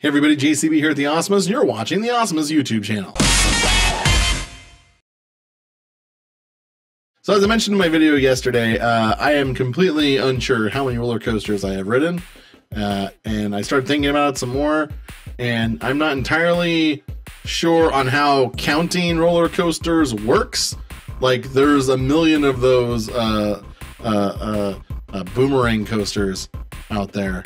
Hey everybody, JCB here at the Awesomas, and you're watching the Awesomas YouTube channel. So as I mentioned in my video yesterday, I am completely unsure how many roller coasters I have ridden, and I started thinking about it some more, and I'm not entirely sure on how counting roller coasters works. Like, there's a million of those boomerang coasters out there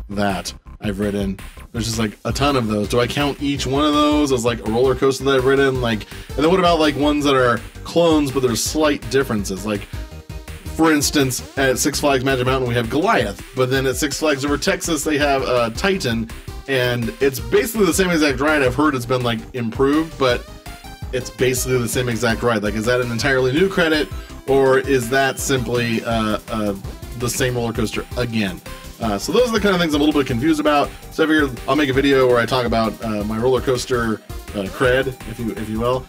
that I've ridden. There's just like a ton of those. Do I count each one of those as like a roller coaster that I've ridden? Like, and then what about like ones that are clones but there's slight differences? Like, for instance, at Six Flags Magic Mountain we have Goliath, but then at Six Flags Over Texas they have Titan, and it's basically the same exact ride. I've heard it's been like improved, but it's basically the same exact ride. Like, is that an entirely new credit, or is that simply the same roller coaster again? So those are the kind of things I'm a little bit confused about. So I figured I'll make a video where I talk about my roller coaster cred, if you will,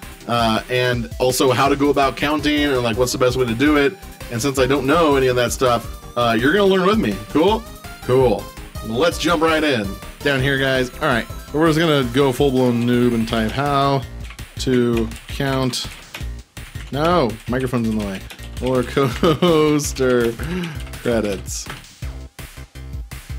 and also how to go about counting and like what's the best way to do it. And since I don't know any of that stuff, you're gonna learn with me. Cool? Cool. Well, let's jump right in. Down here, guys. All right, we're just gonna go full-blown noob and type how to count. No, microphone's in the way. Roller coaster credits.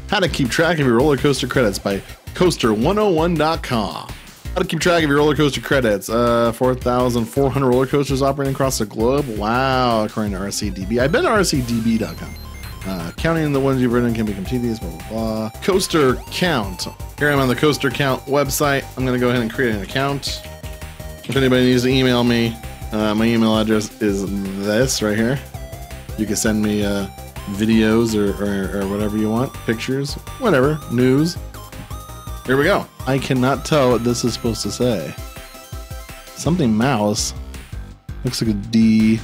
How to keep track of your roller coaster credits by coaster101.com. How to keep track of your roller coaster credits. 4,400 roller coasters operating across the globe. Wow, according to RCDB. I've been to RCDB.com. Counting the ones you've ridden can become tedious, blah, blah, blah. Coaster count. Here I'm on the coaster count website. I'm going to go ahead and create an account. If anybody needs to email me, my email address is this right here. You can send me videos or whatever you want, pictures, whatever, news. Here we go. I cannot tell what this is supposed to say. Something mouse. Looks like a D.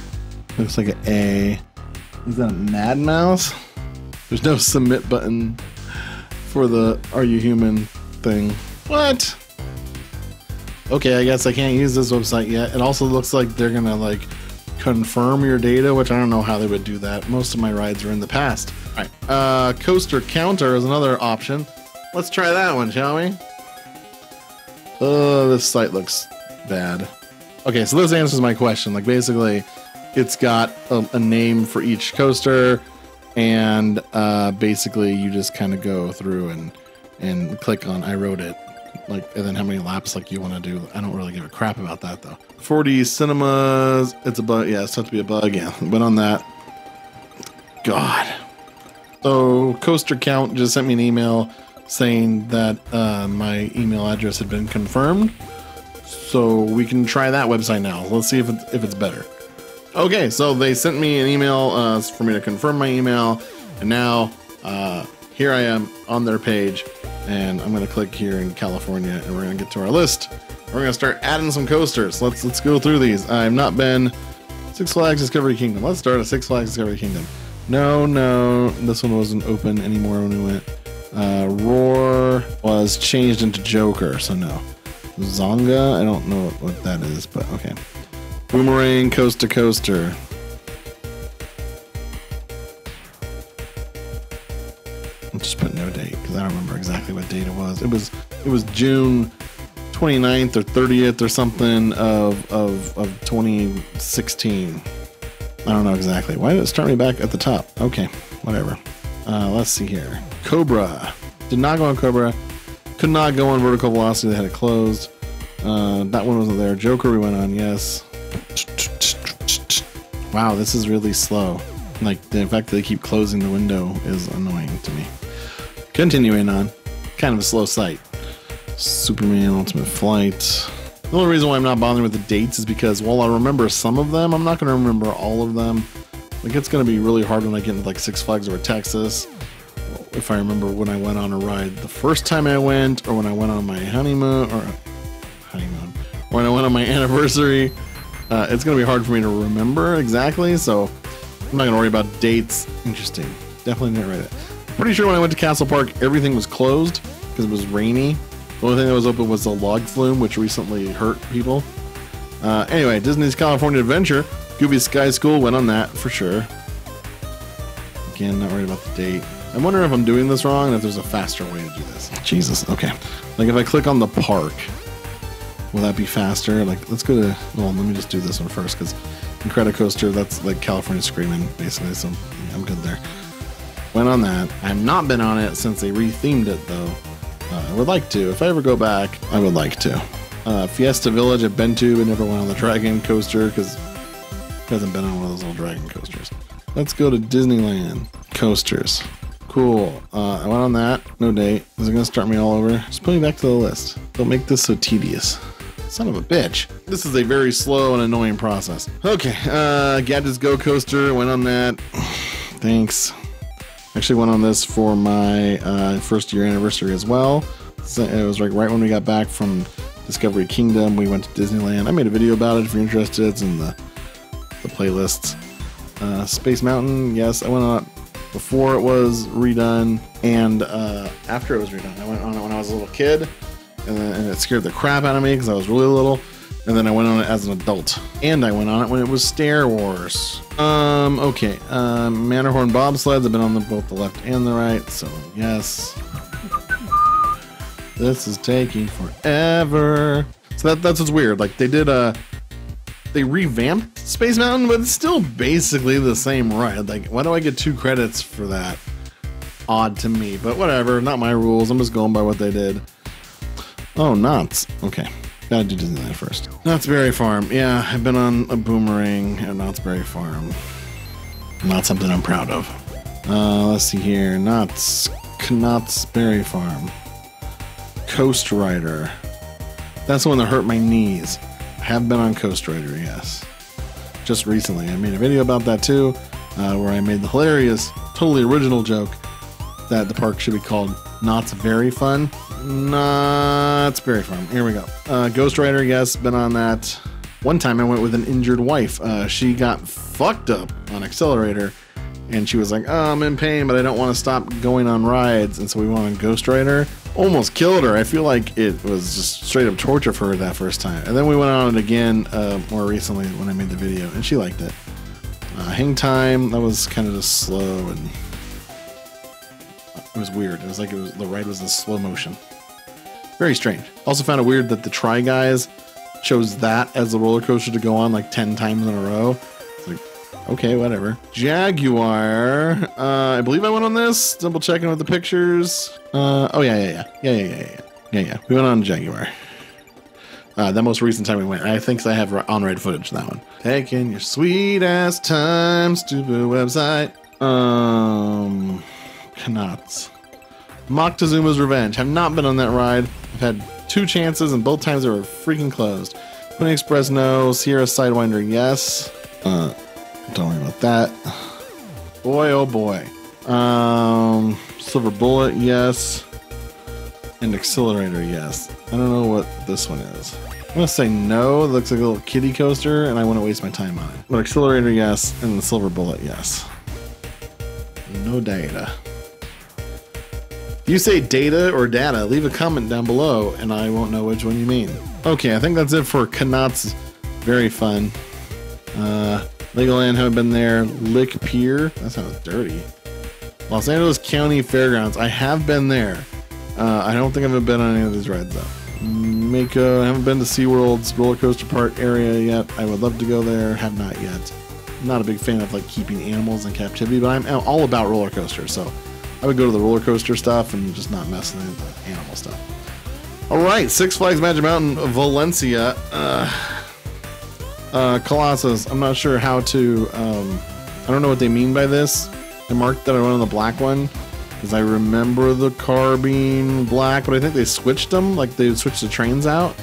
Looks like an A. Is that a Mad Mouse? There's no submit button for the Are You Human thing. What? Okay, I guess I can't use this website yet. It also looks like they're gonna like confirm your data, which I don't know how they would do that. Most of my rides are in the past. All right, coaster counter is another option. Let's try that one, shall we? Oh, this site looks bad. Okay, so this answers my question. Like, basically, it's got a name for each coaster, and basically you just kind of go through and click on I wrote it. Like, and then how many laps like you want to do. I don't really give a crap about that though. 4D cinemas, it's a bug. Yeah, it's supposed to be a bug. Yeah, but on that, God. So coaster count just sent me an email saying that my email address had been confirmed, so we can try that website now. Let's see if it's better. Okay, so they sent me an email for me to confirm my email, and now here I am on their page. And I'm gonna click here in California, and we're gonna get to our list. We're gonna start adding some coasters. Let's go through these. I've not been Six Flags Discovery Kingdom. Let's start at Six Flags Discovery Kingdom. No, this one wasn't open anymore when we went. Roar was changed into Joker, so no. Zonga, I don't know what that is, but okay. Boomerang Coast to Coaster. I'll just put no date because I don't remember exactly what date it was. It was June 29th or 30th or something of 2016. I don't know exactly. Why did it start me back at the top? Okay, whatever. Let's see here. Cobra. Did not go on Cobra. Could not go on Vertical Velocity. They had it closed. That one wasn't there. Joker we went on, yes. Wow, this is really slow. Like, the fact that they keep closing the window is annoying to me. Continuing on. Kind of a slow site. Superman Ultimate Flight. The only reason why I'm not bothering with the dates is because while I remember some of them, I'm not going to remember all of them. Like, it's going to be really hard when I get into like Six Flags Over Texas. If I remember when I went on a ride the first time I went, or when I went on my honeymoon, or when I went on my anniversary, it's going to be hard for me to remember exactly. So I'm not going to worry about dates. Interesting. Definitely didn't write it. Pretty sure when I went to Castle Park, everything was closed because it was rainy. The only thing that was open was the log flume, which recently hurt people. Anyway, Disney's California Adventure. Goofy Sky School went on that for sure. Again, not worried about the date. I wonder if I'm doing this wrong and if there's a faster way to do this. Jesus, okay. Like if I click on the park, will that be faster? Like let's go to, well, let me just do this one first because Incredicoaster, that's like California Screaming basically, so I'm good there. Went on that. I have not been on it since they rethemed it though. I would like to. If I ever go back, I would like to. Fiesta Village I've been to, but never went on the Dragon Coaster because it hasn't been on one of those little Dragon Coasters. Let's go to Disneyland Coasters. Cool. I went on that. No date. Is it going to start me all over? Just put me back to the list. Don't make this so tedious. Son of a bitch. This is a very slow and annoying process. Okay. Gadget's Go Coaster. Went on that. Thanks. Actually went on this for my first year anniversary as well. So it was like right when we got back from Discovery Kingdom. We went to Disneyland. I made a video about it if you're interested. It's in the playlists. Space Mountain. Yes, I went on it before it was redone and after it was redone. I went on it when I was a little kid and it scared the crap out of me because I was really little. And then I went on it as an adult. And I went on it when it was Star Wars. Okay. Matterhorn bobsleds. I've been on both the left and the right, so yes. This is taking forever. So that's what's weird. Like they did they revamped Space Mountain, but it's still basically the same ride. Like, why do I get 2 credits for that? Odd to me, but whatever. Not my rules. I'm just going by what they did. Oh, Knott's. Okay. Gotta do Disneyland first. Knott's Berry Farm. Yeah, I've been on a Boomerang at Knott's Berry Farm. Not something I'm proud of. Let's see here. Knott's Berry Farm. Coast Rider. That's the one that hurt my knees. I have been on Coast Rider, yes. Just recently. I made a video about that too, where I made the hilarious, totally original joke that the park should be called Knott's Very Fun. Knott's Berry Farm. Here we go. Ghost Rider, yes, been on that. One time I went with an injured wife. She got fucked up on Accelerator, and she was like, oh, I'm in pain, but I don't want to stop going on rides. And so we went on Ghost Rider. Almost killed her. I feel like it was just straight up torture for her that first time. And then we went on it again more recently when I made the video, and she liked it. Hang Time, that was kind of just slow, and it was weird. It was like the ride was in slow motion. Very strange. Also found it weird that the Try Guys chose that as the roller coaster to go on like 10 times in a row. It's like, okay, whatever. Jaguar. I believe I went on this. Double checking with the pictures. Oh yeah. We went on Jaguar. That most recent time we went. I think I have on-ride footage of that one. Taking your sweet ass time, stupid website. Knott's. Moctezuma's Revenge. Have not been on that ride. I've had 2 chances and both times they were freaking closed. Pony Express, no. Sierra Sidewinder, yes. Don't worry about that. Boy, oh boy. Silver Bullet, yes. And Accelerator, yes. I don't know what this one is. I'm gonna say no. It looks like a little kiddie coaster, and I wouldn't waste my time on it. But Accelerator, yes, and the Silver Bullet, yes. No data. If you say data or data, leave a comment down below, and I won't know which one you mean. Okay, I think that's it for Knott's Very Fun. Legoland, haven't been there. Lick Pier, that sounds dirty. Los Angeles County Fairgrounds, I have been there. I don't think I've been on any of these rides though. Mako, I haven't been to SeaWorld's roller coaster park area yet. I would love to go there, have not yet. I'm not a big fan of like keeping animals in captivity, but I'm all about roller coasters, so I would go to the roller coaster stuff and just not mess with the animal stuff. All right, Six Flags Magic Mountain, Valencia. Colossus, I'm not sure how to, I don't know what they mean by this. I marked that I went on the black one because I remember the car being black, but I think they switched them, like they switched the trains out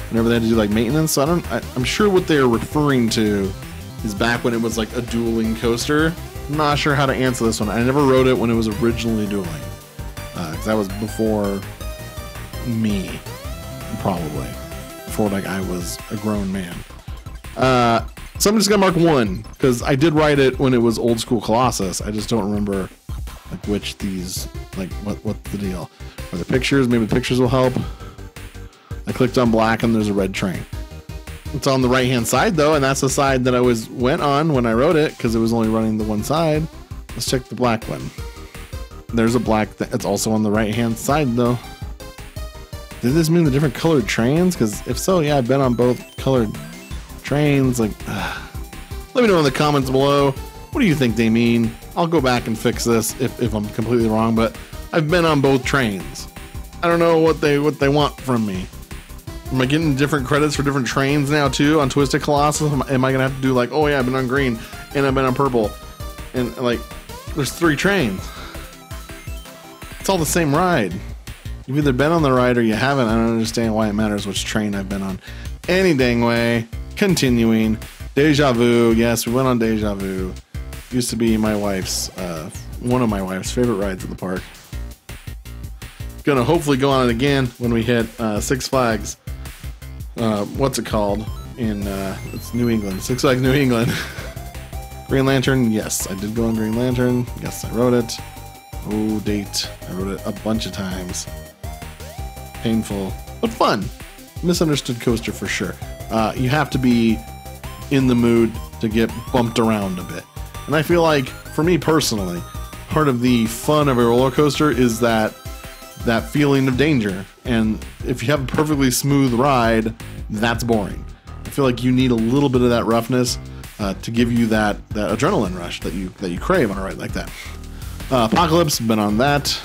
whenever they had to do like maintenance. So I'm sure what they're referring to is back when it was like a dueling coaster. I'm not sure how to answer this one. I never rode it when it was originally dueling, because that was before me, probably before like I was a grown man. So I'm just gonna mark 1 because I did ride it when it was old school Colossus. I just don't remember like which these, like what's the deal. Are there pictures? Maybe the pictures will help. I clicked on black and there's a red train. It's on the right hand side though, and that's the side that I went on when I rode it because it was only running the one side. Let's check the black one. there's a black it's also on the right hand side though. Did this mean the different colored trains? Because if so, yeah, I've been on both colored trains. Like, let me know in the comments below. What do you think they mean? I'll go back and fix this if I'm completely wrong, but I've been on both trains. I don't know what they want from me. Am I getting different credits for different trains now too on Twisted Colossus? Am I gonna have to do like, oh yeah, I've been on green and I've been on purple, and like, there's 3 trains. It's all the same ride. You've either been on the ride or you haven't. I don't understand why it matters which train I've been on. Any dang way. Continuing. Deja Vu. Yes, we went on Deja Vu. Used to be my wife's, one of my wife's favorite rides at the park. Gonna hopefully go on it again when we hit Six Flags. What's it called? It's New England. Six Flags New England. Green Lantern. Yes, I did go on Green Lantern. Yes, I wrote it. Oh, date. I wrote it a bunch of times. Painful, but fun. Misunderstood coaster for sure. You have to be in the mood to get bumped around a bit. And I feel like, for me personally, part of the fun of a roller coaster is that feeling of danger. And if you have a perfectly smooth ride, that's boring. I feel like you need a little bit of that roughness to give you that adrenaline rush that you crave on a ride like that. Apocalypse, been on that.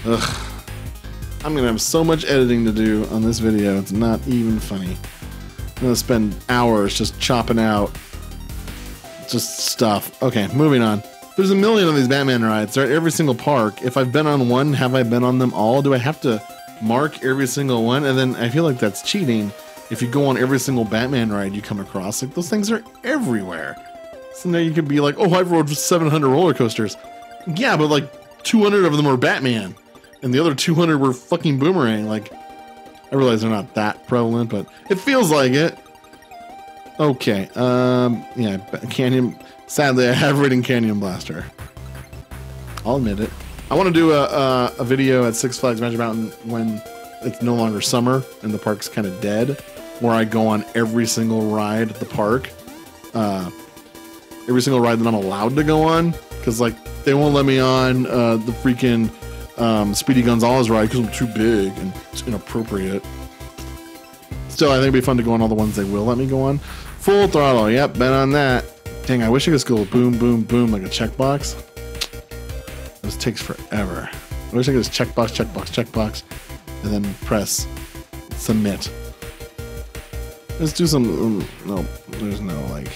Ugh. I'm gonna have so much editing to do on this video, it's not even funny. I'm gonna spend hours just chopping out just stuff. Okay, moving on. There's a million of these Batman rides. They're at every single park. If I've been on one, have I been on them all? Do I have to mark every single one? And then I feel like that's cheating if you go on every single Batman ride you come across. Like, those things are everywhere. So now you could be like, oh, I've rode 700 roller coasters. Yeah, but like 200 of them are Batman. And the other 200 were fucking Boomerang. Like, I realize they're not that prevalent, but it feels like it. Okay, yeah, Canyon. Sadly, I have ridden Canyon Blaster. I'll admit it. I want to do a video at Six Flags Magic Mountain when it's no longer summer and the park's kind of dead, where I go on every single ride at the park. Every single ride that I'm allowed to go on, because like they won't let me on the freaking Speedy Gonzales ride because I'm too big and it's inappropriate. Still, I think it'd be fun to go on all the ones they will let me go on. Full Throttle, yep, been on that. Dang, I wish I could just go boom, boom, boom like a checkbox. This takes forever. I wish I could just checkbox, checkbox, checkbox, and then press submit. Let's do some. No, there's no like.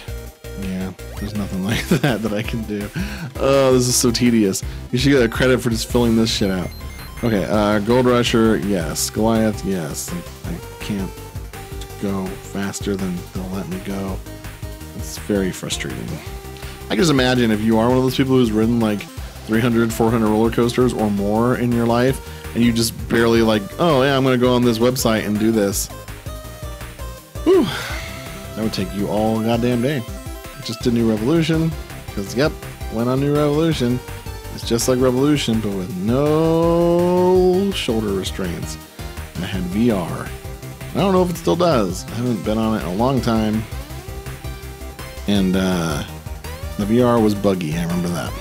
Yeah, there's nothing like that I can do. Oh, this is so tedious. You should get a credit for just filling this shit out. Okay, Gold Rusher, yes. Goliath, yes. I can't go faster than they'll let me go. It's very frustrating. I can just imagine if you are one of those people who's ridden like 300, 400 roller coasters or more in your life, and you just barely like, oh yeah, I'm gonna go on this website and do this. Whew. That would take you all goddamn day. Just did New Revolution, because yep, went on New Revolution. It's just like Revolution, but with no shoulder restraints. And I had VR. I don't know if it still does. I haven't been on it in a long time. And the VR was buggy, I remember that.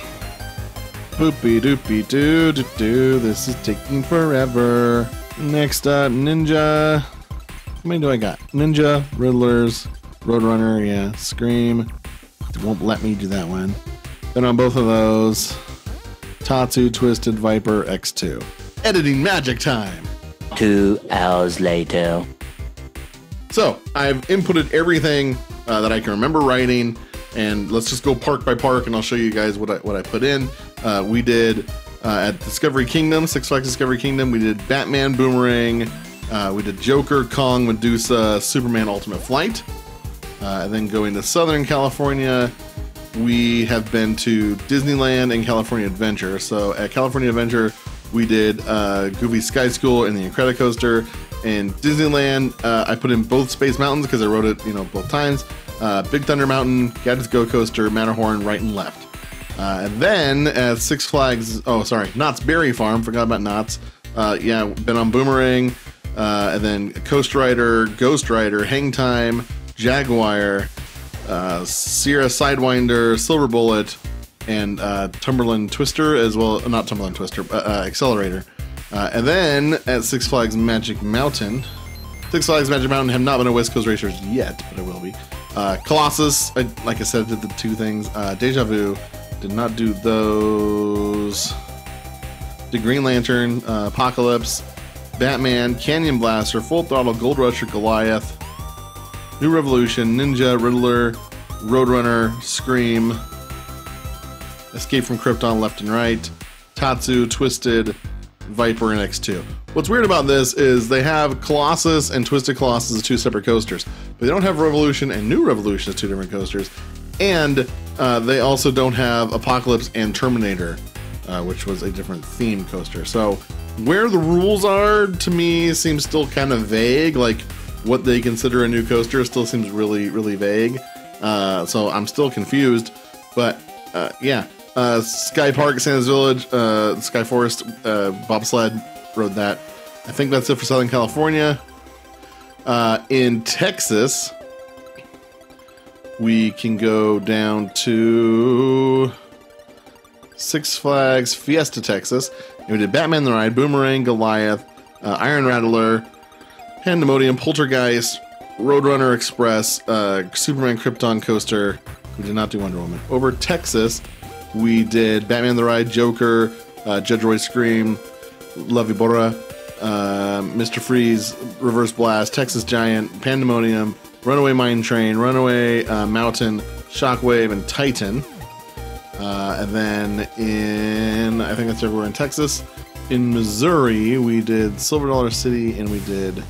Boopy doopy doo doo doo, this is taking forever. Next up, Ninja. How many do I got? Ninja, Riddlers, Roadrunner, yeah, Scream. Won't let me do that one. Been on both of those. Tatsu, Twisted, Viper, X2. Editing magic time. 2 hours later. So, I've inputted everything that I can remember writing, and let's just go park by park, and I'll show you guys what I put in. We did at Discovery Kingdom, Six Flags Discovery Kingdom, we did Batman, Boomerang, we did Joker, Kong, Medusa, Superman Ultimate Flight. And then going to Southern California, we have been to Disneyland and California Adventure. So at California Adventure, we did Goofy Sky School and the Incredicoaster. In Disneyland, I put in both Space Mountains because I wrote it, both times. Big Thunder Mountain, Gadget's Go Coaster, Matterhorn, right and left. And then at Six Flags, Knott's Berry Farm, forgot about Knott's. Yeah, been on Boomerang, and then Coast Rider, Ghost Rider, Hang Time, Jaguar, Sierra Sidewinder, Silver Bullet, and Timberland Twister, as well, not Timberland Twister, Accelerator. And then at Six Flags Magic Mountain, Six Flags Magic Mountain have not been a West Coast Racers yet, but it will be. Colossus, like I said, did the 2 things. Deja Vu, did not do those. Did Green Lantern, Apocalypse, Batman, Canyon Blaster, Full Throttle, Gold Rusher, Goliath, New Revolution, Ninja, Riddler, Roadrunner, Scream, Escape from Krypton left and right, Tatsu, Twisted, Viper, and X2. What's weird about this is they have Colossus and Twisted Colossus as 2 separate coasters, but they don't have Revolution and New Revolution as 2 different coasters, and they also don't have Apocalypse and Terminator, which was a different theme coaster. So where the rules are, to me, seems still kind of vague. Like what they consider a new coaster still seems really, really vague. So I'm still confused, but yeah. Sky Park, Santa's Village, Sky Forest, bobsled, rode that. I think that's it for Southern California. In Texas, we can go down to Six Flags Fiesta Texas. And we did Batman the Ride, Boomerang, Goliath, Iron Rattler, Pandemonium, Poltergeist, Roadrunner Express, Superman Krypton Coaster. We did not do Wonder Woman. Over Texas, we did Batman the Ride, Joker, Judge Roy Scream, La Vibora, Mr. Freeze, Reverse Blast, Texas Giant, Pandemonium, Runaway Mine Train, Runaway Mountain, Shockwave, and Titan. And then I think that's everywhere in Texas. In Missouri, we did Silver Dollar City, and we did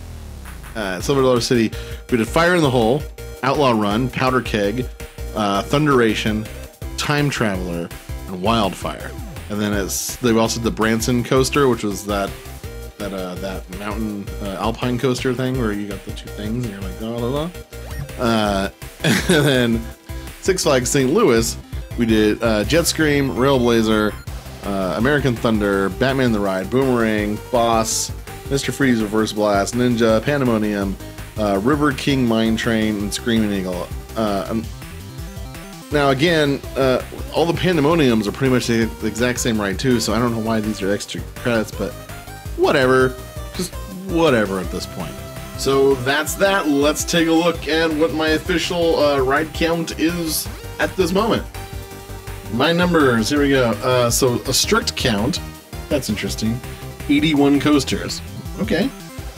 Silver Dollar City. We did Fire in the Hole, Outlaw Run, Powder Keg, Thunderation, Time Traveler, and Wildfire. And then they also did the Branson Coaster, which was that mountain alpine coaster thing where you got the 2 things and you're like, la la la. And then Six Flags St. Louis, we did Jetstream, Railblazer, American Thunder, Batman the Ride, Boomerang, Boss, Mr. Freeze, Reverse Blast, Ninja, Pandemonium, River King Mine Train, and Screaming Eagle. Now again, all the Pandemoniums are pretty much the exact same ride too, so I don't know why these are extra credits, but whatever. Just whatever at this point. So that's that. Let's take a look at what my official ride count is at this moment. My numbers, here we go. So a strict count, that's interesting, 81 coasters. Okay.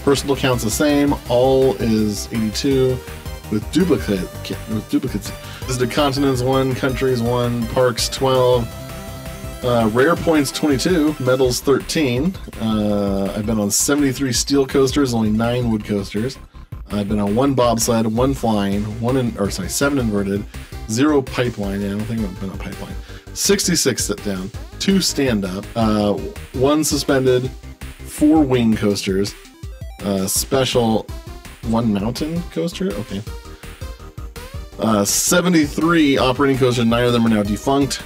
Personal count's the same, all is 82, with duplicates. Visited continents 1, countries 1, parks 12, rare points 22, medals 13. I've been on 73 steel coasters, only 9 wood coasters. I've been on 1 bobsled, 1 flying, 7 inverted, 0 pipeline. Yeah, I don't think I've been on pipeline. 66 sit down, 2 stand up, 1 suspended, 4 wing coasters, special 1 mountain coaster. Okay. 73 operating coasters, 9 of them are now defunct.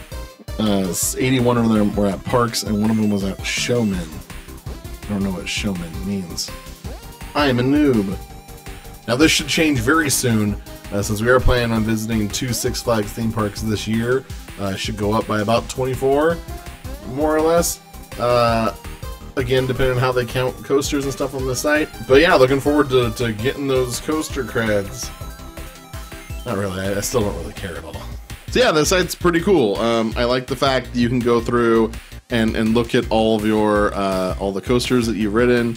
81 of them were at parks, and 1 of them was at Showman. I don't know what Showman means. I am a noob. Now this should change very soon, since we are planning on visiting 2 Six Flags theme parks this year. Should go up by about 24, more or less. Again, depending on how they count coasters and stuff on the site. But yeah, looking forward to getting those coaster creds. Not really, I still don't really care at all. So yeah, the site's pretty cool. I like the fact that you can go through and look at all of your all the coasters that you've ridden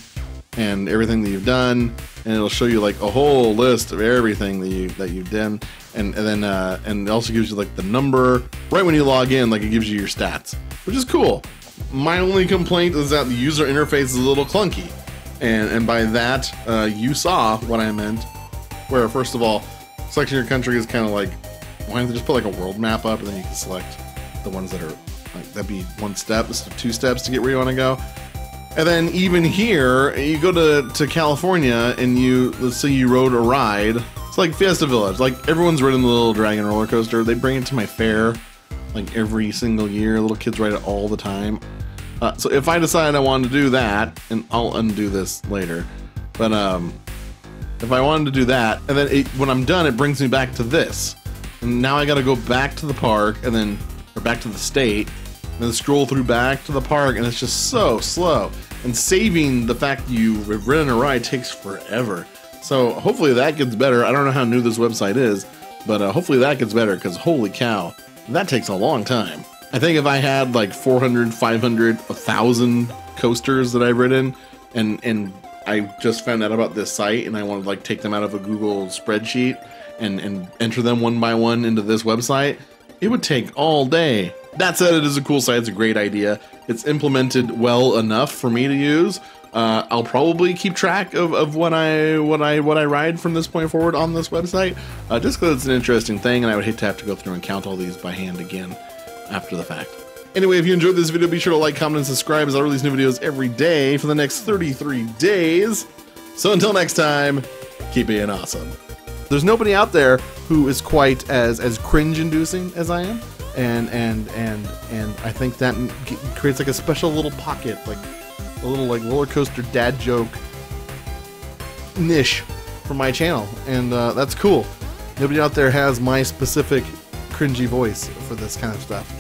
and everything that you've done, and it'll show you like a whole list of everything that you've done, and then it also gives you like the number right when you log in, like it gives you your stats, which is cool. My only complaint is that the user interface is a little clunky, and by that you saw what I meant, where first of all, selecting your country is kind of like, why don't they just put like a world map up and then you can select the ones that are like, that'd be 1 step instead of 2 steps to get where you want to go. And then even here, you go to California and let's say you rode a ride. It's like Fiesta Village. Like everyone's ridden the little dragon roller coaster. They bring it to my fair like every single year. Little kids ride it all the time. So if I decide I wanted to do that, and I'll undo this later, but if I wanted to do that, and then when I'm done, it brings me back to this. And now I got to go back to the park, and then or back to the state, and then scroll through back to the park, and it's just so slow. And saving the fact that you've ridden a ride takes forever. So hopefully that gets better. I don't know how new this website is, but hopefully that gets better, because holy cow, that takes a long time. I think if I had like 400, 500, 1,000 coasters that I've ridden, and I just found out about this site and I want to like take them out of a Google spreadsheet and enter them one by one into this website, it would take all day. That said, it is a cool site. It's a great idea. It's implemented well enough for me to use. I'll probably keep track of what I ride from this point forward on this website, just because it's an interesting thing, and I would hate to have to go through and count all these by hand again after the fact. Anyway, if you enjoyed this video, be sure to like, comment, and subscribe, as I release new videos every day for the next 33 days. So until next time, keep being awesome. There's nobody out there who is quite as cringe-inducing as I am, and I think that creates like a special little pocket, like a little like roller coaster dad joke niche for my channel, and that's cool. Nobody out there has my specific cringy voice for this kind of stuff.